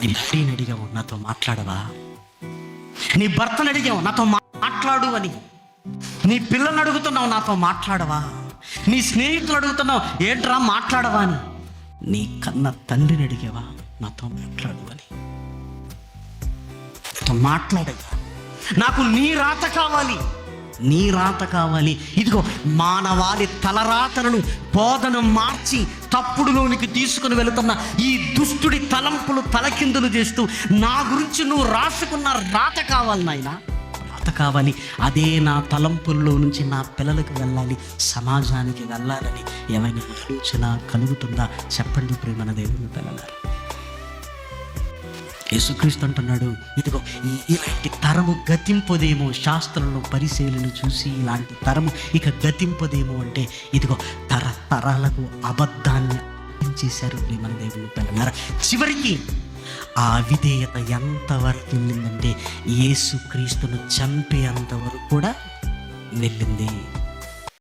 నీ భార్యని అడిగావు, నాతో మాట్లాడవా? నీ భర్తను అడిగావు, నాతో మాట్లాడు అని. నీ పిల్లల్ని అడుగుతున్నావు, నాతో మాట్లాడవా? నీ స్నేహితులు అడుగుతున్నావు, ఏంట్రా మాట్లాడవా అని. నీ కన్న తండ్రిని అడిగావా, నాతో మాట్లాడు అని. నాతో మాట్లాడగా, నాకు నీ రాత కావాలి, నీ రాత కావాలి. ఇదిగో మానవాళి తలరాతలను బోధను మార్చి తప్పుడులోనికి తీసుకుని వెళుతున్న ఈ దుష్టుడి తలంపులు తలకిందులు చేస్తూ నా గురించి నువ్వు రాసుకున్న రాత కావాలి నాయనా, రాత కావాలి. అదే నా తలంపుల్లో నుంచి నా పిల్లలకు వెళ్ళాలి, సమాజానికి వెళ్ళాలని ఏమైనా ఆలోచన కలుగుతుందా? చెప్పండి ప్రేమన దేవుని పిల్లలారా. యేసుక్రీస్తు అంటున్నాడు, ఇదిగో ఇలాంటి తరము గతింపదేమో, శాస్త్రంలో పరిశీలన చూసి ఇలాంటి తరము ఇక గతింపదేమో అంటే, ఇదిగో తరతరాలకు అబద్ధాన్ని చేశారు ప్రేమన దేవుని పిల్లలారా. చివరికి ఆ అవిధేయత ఎంతవరకు వెళ్ళిందంటే యేసుక్రీస్తును చంపేంతవరకు కూడా వెళ్ళింది.